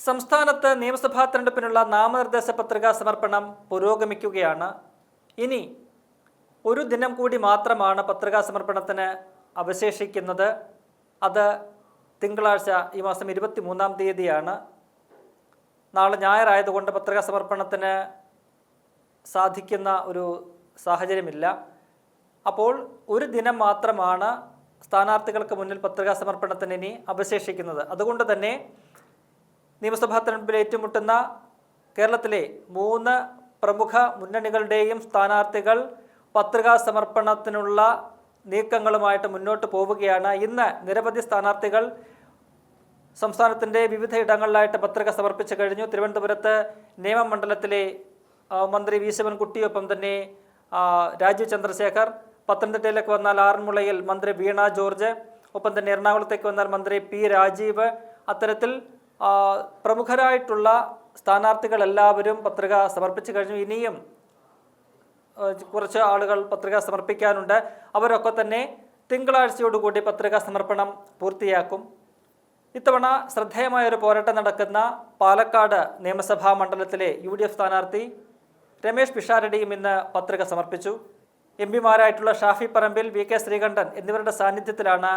സംസ്ഥാനത്ത് നിയമസഭാ തെരഞ്ഞെടുപ്പിനുള്ള നാമനിർദ്ദേശ പത്രികാ സമർപ്പണം പുരോഗമിക്കുകയാണ്. ഇനി ഒരു ദിനം കൂടി മാത്രമാണ് പത്രികാ സമർപ്പണത്തിന് അവശേഷിക്കുന്നത്. അത് തിങ്കളാഴ്ച ഈ മാസം 23-ാം തീയതിയാണ്. നാളെ ഞായറായതുകൊണ്ട് പത്രികാ സമർപ്പണത്തിന് സാധിക്കുന്ന ഒരു സാഹചര്യമില്ല. അപ്പോൾ ഒരു ദിനം മാത്രമാണ് സ്ഥാനാർത്ഥികൾക്ക് മുന്നിൽ പത്രികാ സമർപ്പണത്തിന് ഇനി അവശേഷിക്കുന്നത്. അതുകൊണ്ട് തന്നെ നിയമസഭാ തെരഞ്ഞെടുപ്പിൽ ഏറ്റുമുട്ടുന്ന കേരളത്തിലെ 3 പ്രമുഖ മുന്നണികളുടെയും സ്ഥാനാർത്ഥികൾ പത്രികാ സമർപ്പണത്തിനുള്ള നീക്കങ്ങളുമായിട്ട് മുന്നോട്ട് പോവുകയാണ്. ഇന്ന് നിരവധി സ്ഥാനാർത്ഥികൾ സംസ്ഥാനത്തിൻ്റെ വിവിധ ഇടങ്ങളിലായിട്ട് പത്രിക സമർപ്പിച്ചു കഴിഞ്ഞു. തിരുവനന്തപുരത്ത് നിയമമണ്ഡലത്തിലെ മന്ത്രി വി ശിവൻകുട്ടിയൊപ്പം തന്നെ രാജീവ് ചന്ദ്രശേഖർ, പത്തനംതിട്ടയിലേക്ക് വന്നാൽ ആറന്മുളയിൽ മന്ത്രി വീണ ജോർജ്, ഒപ്പം തന്നെ എറണാകുളത്തേക്ക് വന്നാൽ മന്ത്രി പി രാജീവ്, അത്തരത്തിൽ പ്രമുഖരായിട്ടുള്ള സ്ഥാനാർത്ഥികൾ എല്ലാവരും പത്രിക സമർപ്പിച്ചു കഴിഞ്ഞു. ഇനിയും കുറച്ച് ആളുകൾ പത്രിക സമർപ്പിക്കാനുണ്ട്. അവരൊക്കെ തന്നെ തിങ്കളാഴ്ചയോടുകൂടി പത്രികാ സമർപ്പണം പൂർത്തിയാക്കും. ഇത്തവണ ശ്രദ്ധേയമായൊരു പോരാട്ടം നടക്കുന്ന പാലക്കാട് നിയമസഭാ മണ്ഡലത്തിലെ UDF സ്ഥാനാർത്ഥി രമേശ് പിഷാരടിയും ഇന്ന് പത്രിക സമർപ്പിച്ചു. MP-മാരായിട്ടുള്ള ഷാഫി പറമ്പിൽ, VK ശ്രീകണ്ഠൻ എന്നിവരുടെ സാന്നിധ്യത്തിലാണ്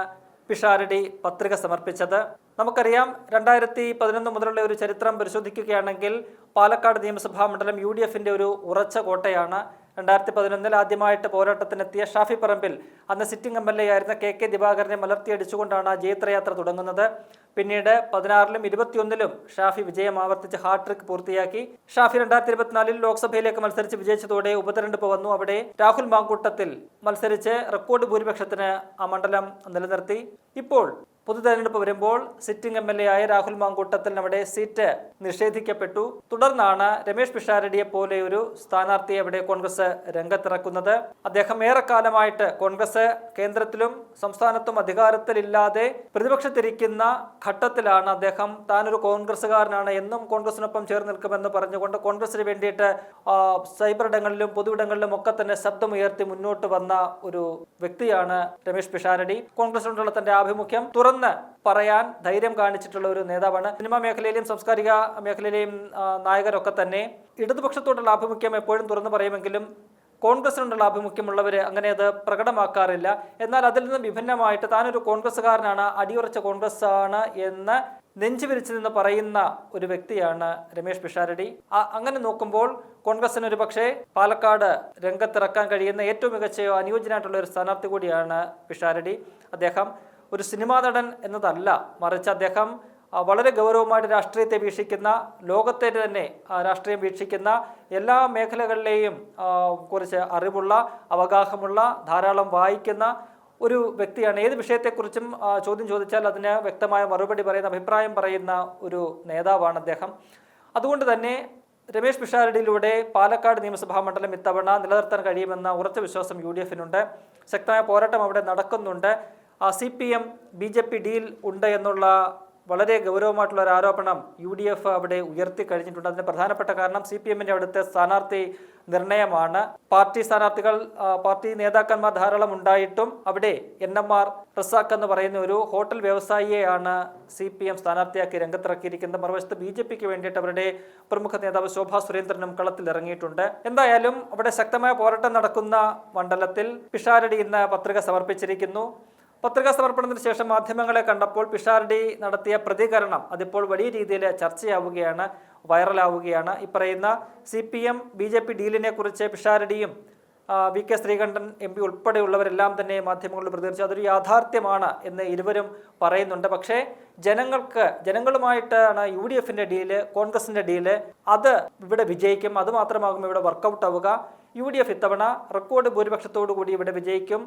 പിഷാരടി പത്രിക സമർപ്പിച്ചത്. നമുക്കറിയാം, 2011 മുതലുള്ള ഒരു ചരിത്രം പരിശോധിക്കുകയാണെങ്കിൽ പാലക്കാട് നിയമസഭാ മണ്ഡലം UDFൻ്റെ ഒരു ഉറച്ച കോട്ടയാണ്. 2011 ആദ്യമായിട്ട് പോരാട്ടത്തിനെത്തിയ ഷാഫി പറമ്പിൽ അന്ന് സിറ്റിംഗ് MLA ആയിരുന്ന KK ദിവാകരനെ മലർത്തിയടിച്ചുകൊണ്ടാണ് ജയത്രയാത്ര തുടങ്ങുന്നത്. പിന്നീട് 16-ലും 21-ലും ഷാഫി വിജയം ആവർത്തിച്ച് ഹാട്രിക് പൂർത്തിയാക്കി. ഷാഫി 2024-ൽ ലോക്സഭയിലേക്ക് മത്സരിച്ച് വിജയിച്ചതോടെ ഉപതെരഞ്ഞെടുപ്പ് വന്നു. അവിടെ രാഹുൽ മാങ്കൂട്ടത്തിൽ മത്സരിച്ച് റെക്കോർഡ് ഭൂരിപക്ഷത്തിന് ആ മണ്ഡലം നിലനിർത്തി. ഇപ്പോൾ പൊതു തെരഞ്ഞെടുപ്പ് വരുമ്പോൾ സിറ്റിംഗ് MLA ആയ രാഹുൽ മാങ്കൂട്ടത്തിന് അവിടെ സീറ്റ് നിഷേധിക്കപ്പെട്ടു. തുടർന്നാണ് രമേശ് പിഷാരടിയെ പോലെ ഒരു സ്ഥാനാർത്ഥിയെ അവിടെ കോൺഗ്രസ് രംഗത്തിറക്കുന്നത്. അദ്ദേഹം ഏറെക്കാലമായിട്ട് കോൺഗ്രസ് കേന്ദ്രത്തിലും സംസ്ഥാനത്തും അധികാരത്തിലില്ലാതെ പ്രതിപക്ഷത്തിരിക്കുന്ന ഘട്ടത്തിലാണ് അദ്ദേഹം താനൊരു കോൺഗ്രസ്സുകാരനാണ്, എന്നും കോൺഗ്രസിനൊപ്പം ചേർന്ന് നിൽക്കുമെന്ന് പറഞ്ഞുകൊണ്ട് കോൺഗ്രസിന് വേണ്ടിയിട്ട് സൈബർ ഇടങ്ങളിലും പൊതുവിടങ്ങളിലും ഒക്കെ തന്നെ ശബ്ദമുയർത്തി മുന്നോട്ട് വന്ന ഒരു വ്യക്തിയാണ് രമേശ് പിഷാരടി. കോൺഗ്രസിനോടുള്ള തന്റെ ആഭിമുഖ്യം തുറന്ന് പറയാൻ ധൈര്യം കാണിച്ചിട്ടുള്ള ഒരു നേതാവാണ്. സിനിമാ മേഖലയിലെയും സാംസ്കാരിക മേഖലയിലെയും നായകരൊക്കെ തന്നെ ഇടതുപക്ഷത്തോടുള്ള ആഭിമുഖ്യം എപ്പോഴും തുറന്നു പറയുമെങ്കിലും കോൺഗ്രസിനോടുള്ള ആഭിമുഖ്യമുള്ളവർ അങ്ങനെ അത് പ്രകടമാക്കാറില്ല. എന്നാൽ അതിൽ നിന്ന് വിഭിന്നമായിട്ട് താനൊരു കോൺഗ്രസ്സുകാരനാണ്, അടിയുറച്ച കോൺഗ്രസ് ആണ് എന്ന് നെഞ്ചുവിരിച്ചു നിന്ന് പറയുന്ന ഒരു വ്യക്തിയാണ് രമേശ് പിഷാരടി. അങ്ങനെ നോക്കുമ്പോൾ കോൺഗ്രസിന് ഒരു പക്ഷേ പാലക്കാട് രംഗത്തിറക്കാൻ കഴിയുന്ന ഏറ്റവും മികച്ച അനുയോജ്യനായിട്ടുള്ള ഒരു സ്ഥാനാർത്ഥി കൂടിയാണ് പിഷാരടി. അദ്ദേഹം ഒരു സിനിമാ നടൻ എന്നതല്ല, മറിച്ച് അദ്ദേഹം വളരെ ഗൗരവമായിട്ട് രാഷ്ട്രീയത്തെ വീക്ഷിക്കുന്ന, ലോകത്തെ തന്നെ രാഷ്ട്രീയം വീക്ഷിക്കുന്ന, എല്ലാ മേഖലകളിലെയും കുറിച്ച് അറിവുള്ള, അവഗാഹമുള്ള, ധാരാളം വായിക്കുന്ന ഒരു വ്യക്തിയാണ്. ഏത് വിഷയത്തെക്കുറിച്ചും ചോദ്യം ചോദിച്ചാൽ അതിന് വ്യക്തമായ മറുപടി പറയുന്ന, അഭിപ്രായം പറയുന്ന ഒരു നേതാവാണ് അദ്ദേഹം. അതുകൊണ്ട് തന്നെ രമേശ് പിഷാരടിയിലൂടെ പാലക്കാട് നിയമസഭാ മണ്ഡലം ഇത്തവണ നിലനിർത്താൻ കഴിയുമെന്ന ഉറച്ച വിശ്വാസം UDFനുണ്ട്. ശക്തമായ പോരാട്ടം അവിടെ നടക്കുന്നുണ്ട്. CPM BJP ഡീൽ ഉണ്ട് എന്നുള്ള വളരെ ഗൗരവമായിട്ടുള്ള ഒരു ആരോപണം UDF അവിടെ ഉയർത്തി കഴിഞ്ഞിട്ടുണ്ട്. അതിന് പ്രധാനപ്പെട്ട കാരണം CPMൻ്റെ അവിടുത്തെ സ്ഥാനാർത്ഥി നിർണയമാണ്. പാർട്ടി സ്ഥാനാർത്ഥികൾ, പാർട്ടി നേതാക്കന്മാർ ധാരാളം ഉണ്ടായിട്ടും അവിടെ NMR റസാഖ് എന്ന് പറയുന്ന ഒരു ഹോട്ടൽ വ്യവസായിയെയാണ് CPM സ്ഥാനാർത്ഥിയാക്കി രംഗത്തിറക്കിയിരിക്കുന്നത്. മറുവശത്ത് BJPക്ക് വേണ്ടിയിട്ട് അവരുടെ പ്രമുഖ നേതാവ് ശോഭാ സുരേന്ദ്രനും കളത്തിൽ ഇറങ്ങിയിട്ടുണ്ട്. എന്തായാലും അവിടെ ശക്തമായ പോരാട്ടം നടക്കുന്ന മണ്ഡലത്തിൽ പിഷാരടി ഇന്ന് പത്രിക സമർപ്പിച്ചിരിക്കുന്നു. പത്രികാ സമർപ്പണത്തിന് ശേഷം മാധ്യമങ്ങളെ കണ്ടപ്പോൾ പിഷാരടി നടത്തിയ പ്രതികരണം അതിപ്പോൾ വലിയ രീതിയിൽ ചർച്ചയാവുകയാണ്, വൈറലാവുകയാണ്. ഈ പറയുന്ന CPM BJP ഡീലിനെ കുറിച്ച് പിഷാരടിയും VK ശ്രീകണ്ഠൻ MP ഉൾപ്പെടെയുള്ളവരെല്ലാം തന്നെ മാധ്യമങ്ങളിൽ പ്രതികരിച്ചു. അതൊരു യാഥാർത്ഥ്യമാണ് എന്ന് ഇരുവരും പറയുന്നുണ്ട്. പക്ഷേ ജനങ്ങളുമായിട്ടാണ് UDFൻ്റെ ഡീല്, കോൺഗ്രസിൻ്റെ ഡീല്. അത് ഇവിടെ വിജയിക്കും, അതുമാത്രമാകും ഇവിടെ വർക്കൗട്ട് ആവുക. UDF ഇത്തവണ റെക്കോർഡ് ഭൂരിപക്ഷത്തോടു കൂടി ഇവിടെ വിജയിക്കും.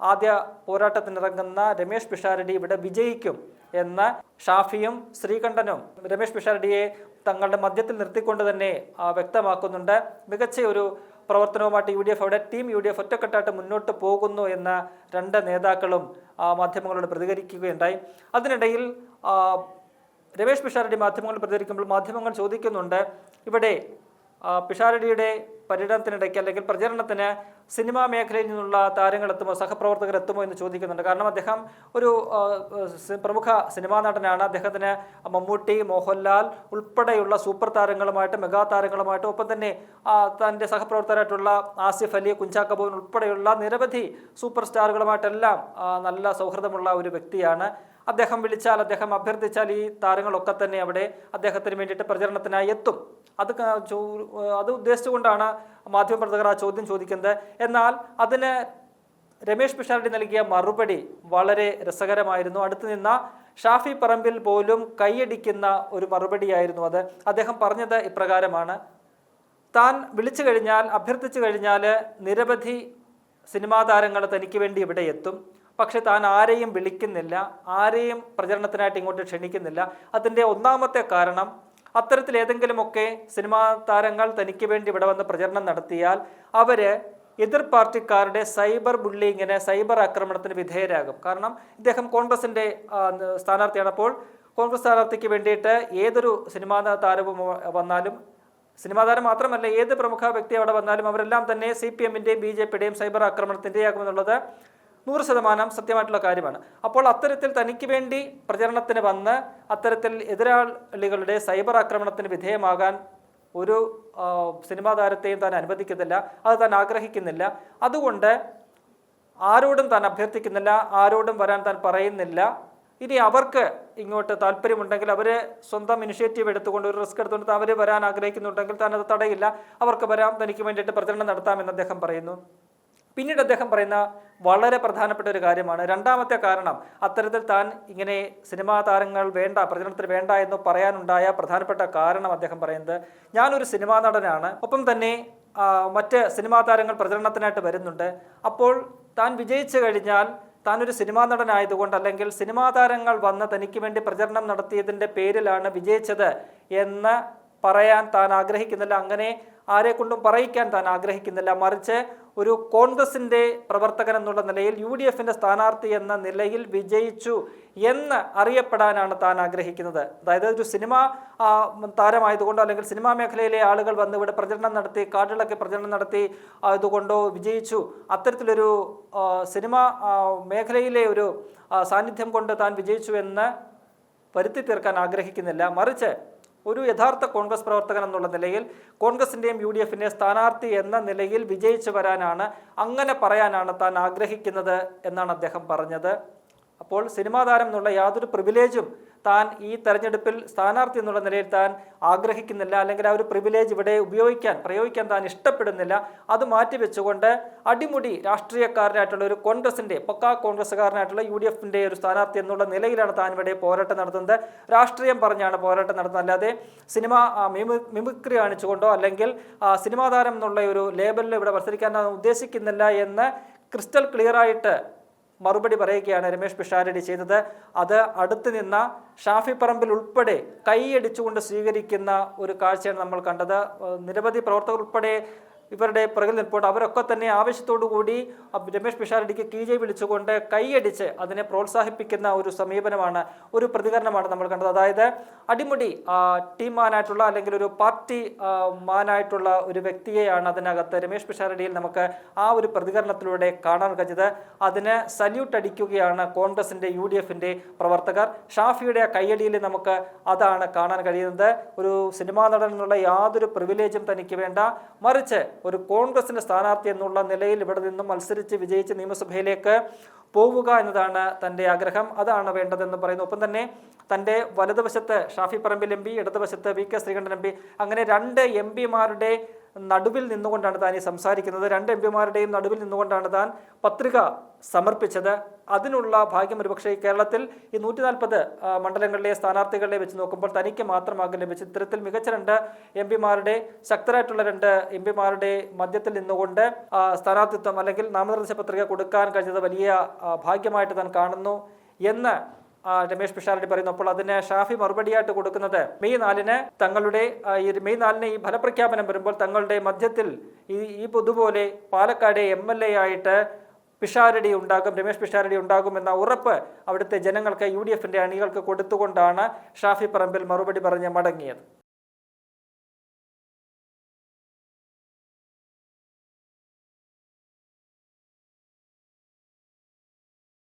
ആദ്യ പോരാട്ടത്തിനിറങ്ങുന്ന രമേശ് പിഷാരടി ഇവിടെ വിജയിക്കും എന്ന് ഷാഫിയും ശ്രീകണ്ഠനും രമേശ് പിഷാരടിയെ തങ്ങളുടെ മധ്യത്തിൽ നിർത്തിക്കൊണ്ട് തന്നെ വ്യക്തമാക്കുന്നുണ്ട്. മികച്ച ഒരു പ്രവർത്തനവുമായിട്ട് UDF അവിടെ ടീം UDF ഒറ്റക്കെട്ടായിട്ട് മുന്നോട്ട് പോകുന്നു എന്ന് 2 നേതാക്കളും മാധ്യമങ്ങളോട് പ്രതികരിക്കുകയുണ്ടായി. അതിനിടയിൽ രമേശ് പിഷാരടി മാധ്യമങ്ങളോട് പ്രതികരിക്കുമ്പോൾ മാധ്യമങ്ങൾ ചോദിക്കുന്നുണ്ട്, ഇവിടെ പിഷാരടിയുടെ പര്യടനത്തിനിടയ്ക്ക് അല്ലെങ്കിൽ പ്രചരണത്തിന് സിനിമാ മേഖലയിൽ നിന്നുള്ള താരങ്ങൾ എത്തുമോ, സഹപ്രവർത്തകർ എത്തുമോ എന്ന് ചോദിക്കുന്നുണ്ട്. കാരണം അദ്ദേഹം ഒരു പ്രമുഖ സിനിമാ നടനാണ്. അദ്ദേഹത്തിന് മമ്മൂട്ടി, മോഹൻലാൽ ഉൾപ്പെടെയുള്ള സൂപ്പർ താരങ്ങളുമായിട്ട്, മെഗാ താരങ്ങളുമായിട്ട്, ഒപ്പം തന്നെ തൻ്റെ സഹപ്രവർത്തകരായിട്ടുള്ള ആസിഫ് അലി, കുഞ്ചാക്കോ ബോബൻ ഉൾപ്പെടെയുള്ള നിരവധി സൂപ്പർ സ്റ്റാറുകളുമായിട്ടെല്ലാം നല്ല സൗഹൃദമുള്ള ഒരു വ്യക്തിയാണ്. അദ്ദേഹം വിളിച്ചാൽ, അദ്ദേഹം അഭ്യർത്ഥിച്ചാൽ ഈ താരങ്ങളൊക്കെ തന്നെ അവിടെ അദ്ദേഹത്തിന് വേണ്ടിയിട്ട് പ്രചരണത്തിനായി എത്തും. അത് ഉദ്ദേശിച്ചുകൊണ്ടാണ് മാധ്യമപ്രവർത്തകർ ആ ചോദ്യം ചോദിക്കുന്നത്. എന്നാൽ അതിന് രമേശ് പിഷാരടി നൽകിയ മറുപടി വളരെ രസകരമായിരുന്നു. അടുത്തു നിന്ന ഷാഫി പറമ്പിൽ പോലും കൈയടിക്കുന്ന ഒരു മറുപടിയായിരുന്നു അത്. അദ്ദേഹം പറഞ്ഞത് ഇപ്രകാരമാണ്: താൻ വിളിച്ചു കഴിഞ്ഞാൽ, അഭ്യർത്ഥിച്ചു കഴിഞ്ഞാൽ നിരവധി സിനിമാ താരങ്ങൾ തനിക്ക് വേണ്ടി ഇവിടെ എത്തും. പക്ഷെ താൻ ആരെയും വിളിക്കുന്നില്ല, ആരെയും പ്രചരണത്തിനായിട്ട് ഇങ്ങോട്ട് ക്ഷണിക്കുന്നില്ല. അതിൻ്റെ ഒന്നാമത്തെ കാരണം, അത്തരത്തിൽ ഏതെങ്കിലുമൊക്കെ സിനിമാ താരങ്ങൾ തനിക്ക് വേണ്ടി ഇവിടെ വന്ന് പ്രചരണം നടത്തിയാൽ അവർ എതിർ പാർട്ടിക്കാരുടെ സൈബർ ബുള്ളിങ്ങിന്, സൈബർ ആക്രമണത്തിന് വിധേയരാകും. കാരണം ഇദ്ദേഹം കോൺഗ്രസിൻ്റെ സ്ഥാനാർത്ഥിയാണ്. അപ്പോൾ കോൺഗ്രസ് സ്ഥാനാർത്ഥിക്ക് വേണ്ടിയിട്ട് ഏതൊരു സിനിമാ താരവും വന്നാലും, സിനിമാ താരം മാത്രമല്ല ഏത് പ്രമുഖ വ്യക്തി അവിടെ വന്നാലും അവരെല്ലാം തന്നെ CPM-ൻ്റെയും BJP-യുടെയും സൈബർ ആക്രമണത്തിൻ്റെ ആകുമെന്നുള്ളത് 100% സത്യമായിട്ടുള്ള കാര്യമാണ്. അപ്പോൾ അത്തരത്തിൽ തനിക്ക് വേണ്ടി പ്രചരണത്തിന് വന്ന് അത്തരത്തിൽ എതിരാളികളുടെ സൈബർ ആക്രമണത്തിന് വിധേയമാകാൻ ഒരു സിനിമാ താരത്തെയും താൻ അനുവദിക്കുന്നില്ല, അത് താൻ ആഗ്രഹിക്കുന്നില്ല. അതുകൊണ്ട് ആരോടും താൻ അഭ്യർത്ഥിക്കുന്നില്ല, ആരോടും വരാൻ താൻ പറയുന്നില്ല. ഇനി അവർക്ക് ഇങ്ങോട്ട് താല്പര്യമുണ്ടെങ്കിൽ അവർ സ്വന്തം ഇനിഷ്യേറ്റീവ് എടുത്തുകൊണ്ട്, ഒരു റിസ്ക് എടുത്തുകൊണ്ട് അവർ വരാൻ ആഗ്രഹിക്കുന്നുണ്ടെങ്കിൽ താൻ അത് തടയില്ല, അവർക്ക് വരാം, തനിക്ക് വേണ്ടിയിട്ട് പ്രചരണം നടത്താമെന്ന് അദ്ദേഹം പറയുന്നു. പിന്നീട് അദ്ദേഹം പറയുന്ന വളരെ പ്രധാനപ്പെട്ട ഒരു കാര്യമാണ്, രണ്ടാമത്തെ കാരണം, അത്തരത്തിൽ താൻ ഇങ്ങനെ സിനിമാ താരങ്ങൾ വേണ്ട, പ്രചരണത്തിന് വേണ്ട എന്ന് പറയാനുണ്ടായ പ്രധാനപ്പെട്ട കാരണം അദ്ദേഹം പറയുന്നത്, ഞാനൊരു സിനിമാ നടനാണ്, ഒപ്പം തന്നെ മറ്റ് സിനിമാ താരങ്ങൾ പ്രചരണത്തിനായിട്ട് വരുന്നുണ്ട്. അപ്പോൾ താൻ വിജയിച്ചു കഴിഞ്ഞാൽ താനൊരു സിനിമാ നടനായതുകൊണ്ട്, അല്ലെങ്കിൽ സിനിമാ താരങ്ങൾ വന്ന് തനിക്ക് വേണ്ടി പ്രചരണം നടത്തിയതിൻ്റെ പേരിലാണ് വിജയിച്ചത് എന്ന് പറയാൻ താൻ ആഗ്രഹിക്കുന്നില്ല, അങ്ങനെ ആരെ കൊണ്ടും പറയിക്കാൻ താൻ ആഗ്രഹിക്കുന്നില്ല. മറിച്ച് ഒരു കോൺഗ്രസിൻ്റെ പ്രവർത്തകൻ എന്നുള്ള നിലയിൽ, UDF-ൻ്റെ സ്ഥാനാർത്ഥി എന്ന നിലയിൽ വിജയിച്ചു എന്ന് അറിയപ്പെടാനാണ് താൻ ആഗ്രഹിക്കുന്നത്. അതായത് ഒരു സിനിമാ താരമായതുകൊണ്ടോ അല്ലെങ്കിൽ സിനിമാ മേഖലയിലെ ആളുകൾ വന്ന് ഇവിടെ പ്രചരണം നടത്തി, കാർഡുകളൊക്കെ പ്രചരണം നടത്തി അതുകൊണ്ടോ വിജയിച്ചു, അത്തരത്തിലൊരു സിനിമാ മേഖലയിലെ ഒരു സാന്നിധ്യം കൊണ്ട് താൻ വിജയിച്ചു എന്ന് വരുത്തി തീർക്കാൻ ആഗ്രഹിക്കുന്നില്ല. മറിച്ച് ഒരു യഥാർത്ഥ കോൺഗ്രസ് പ്രവർത്തകൻ എന്നുള്ള നിലയിൽ, കോൺഗ്രസിൻ്റെയും UDF-ൻ്റെയും സ്ഥാനാർത്ഥി എന്ന നിലയിൽ വിജയിച്ചു വരാനാണ്, അങ്ങനെ പറയാനാണ് താൻ ആഗ്രഹിക്കുന്നത് എന്നാണ് അദ്ദേഹം പറഞ്ഞത്. അപ്പോൾ സിനിമാ താരം എന്നുള്ള യാതൊരു പ്രിവിലേജും താൻ ഈ തെരഞ്ഞെടുപ്പിൽ സ്ഥാനാർത്ഥി എന്നുള്ള നിലയിൽ താൻ ആഗ്രഹിക്കുന്നില്ല, അല്ലെങ്കിൽ ആ ഒരു പ്രിവിലേജ് ഇവിടെ പ്രയോഗിക്കാൻ താൻ ഇഷ്ടപ്പെടുന്നില്ല. അത് മാറ്റിവെച്ചുകൊണ്ട് അടിമുടി രാഷ്ട്രീയക്കാരനായിട്ടുള്ള ഒരു കോൺഗ്രസിൻ്റെ, പക്കാ കോൺഗ്രസ്സുകാരനായിട്ടുള്ള UDF-ൻ്റെ ഒരു സ്ഥാനാർത്ഥി എന്നുള്ള നിലയിലാണ് താൻ ഇവിടെ പോരാട്ടം നടത്തുന്നത്. രാഷ്ട്രീയം പറഞ്ഞാണ് പോരാട്ടം നടത്തുന്നത്, അല്ലാതെ സിനിമ മിമിക്രി കാണിച്ചുകൊണ്ടോ അല്ലെങ്കിൽ സിനിമാ താരം എന്നുള്ള ഒരു ലേബലിൽ ഇവിടെ മത്സരിക്കാൻ ഉദ്ദേശിക്കുന്നില്ല എന്ന് ക്രിസ്റ്റൽ ക്ലിയറായിട്ട് മറുപടി പറയുകയാണ് രമേശ് പിഷാരടി ചെയ്തത്. അത് അടുത്ത് നിന്ന ഷാഫി പറമ്പിൽ ഉൾപ്പെടെ കൈയടിച്ചുകൊണ്ട് സ്വീകരിക്കുന്ന ഒരു കാഴ്ചയാണ് നമ്മൾ കണ്ടത്. നിരവധി പ്രവർത്തകർ ഉൾപ്പെടെ ഇവരുടെ പുറകിൽ നിൽപ്പോട്ട് അവരൊക്കെ തന്നെ ആവേശത്തോടു കൂടി രമേശ് പിഷാരടിക്ക് കീജെ വിളിച്ചുകൊണ്ട് കൈയടിച്ച് അതിനെ പ്രോത്സാഹിപ്പിക്കുന്ന ഒരു സമീപനമാണ്, ഒരു പ്രതികരണമാണ് നമ്മൾ കണ്ടത്. അതായത് അടിമുടി ടീം മാനായിട്ടുള്ള അല്ലെങ്കിൽ ഒരു പാർട്ടി മാനായിട്ടുള്ള ഒരു വ്യക്തിയെയാണ് അതിനകത്ത് രമേശ് പിഷാരടിയിൽ നമുക്ക് ആ ഒരു പ്രതികരണത്തിലൂടെ കാണാൻ കഴിഞ്ഞത്. അതിന് സല്യൂട്ട് അടിക്കുകയാണ് കോൺഗ്രസിൻ്റെ UDF-ൻ്റെ പ്രവർത്തകർ. ഷാഫിയുടെ കയ്യടിയിൽ നമുക്ക് അതാണ് കാണാൻ കഴിയുന്നത്. ഒരു സിനിമാ നടൻ എന്നുള്ള യാതൊരു പ്രിവിലേജും തനിക്ക് വേണ്ട, മറിച്ച് ഒരു കോൺഗ്രസിൻ്റെ സ്ഥാനാർത്ഥി എന്നുള്ള നിലയിൽ ഇവിടെ നിന്നും മത്സരിച്ച് വിജയിച്ച് നിയമസഭയിലേക്ക് പോവുക എന്നതാണ് തൻ്റെ ആഗ്രഹം, അതാണ് വേണ്ടതെന്ന് പറയുന്നു. ഒപ്പം തന്നെ തൻ്റെ വലതുവശത്ത് ഷാഫി പറമ്പിൽ MP, ഇടതുവശത്ത് VK ശ്രീകണ്ഠൻ MP, അങ്ങനെ 2 MP-മാരുടെ നടുവിൽ നിന്നുകൊണ്ടാണ് താൻ ഈ സംസാരിക്കുന്നത്. 2 MP-മാരുടെയും നടുവിൽ നിന്നുകൊണ്ടാണ് താൻ പത്രിക സമർപ്പിച്ചത്. അതിനുള്ള ഭാഗ്യം ഒരുപക്ഷെ കേരളത്തിൽ ഈ 140 മണ്ഡലങ്ങളിലെ സ്ഥാനാർത്ഥികളെ വെച്ച് നോക്കുമ്പോൾ തനിക്ക് മാത്രമാകും ലഭിച്ചത്. ഇത്തരത്തിൽ മികച്ച 2 MP-മാരുടെ, ശക്തരായിട്ടുള്ള 2 MP-മാരുടെ മധ്യത്തിൽ നിന്നുകൊണ്ട് സ്ഥാനാർത്ഥിത്വം അല്ലെങ്കിൽ നാമനിർദ്ദേശ പത്രിക കൊടുക്കാൻ കഴിഞ്ഞത് വലിയ ഭാഗ്യമായിട്ട് താൻ കാണുന്നു എന്ന് രമേശ് പിഷാരടി പറയുന്നു. അപ്പോൾ അതിന് ഷാഫി മറുപടിയായിട്ട് കൊടുക്കുന്നത്, മെയ് 4-ന് തങ്ങളുടെ മെയ് 4-ന് ഈ ഫലപ്രഖ്യാപനം വരുമ്പോൾ തങ്ങളുടെ മധ്യത്തിൽ ഈ പൊതുപോലെ പാലക്കാട് MLA ആയിട്ട് പിഷാരടി ഉണ്ടാകും, രമേശ് പിഷാരടി ഉണ്ടാകുമെന്ന ഉറപ്പ് അവിടുത്തെ ജനങ്ങൾക്ക്, UDF-ൻ്റെ അണികൾക്ക് കൊടുത്തുകൊണ്ടാണ് ഷാഫി പറമ്പിൽ മറുപടി പറഞ്ഞ് മടങ്ങിയത്.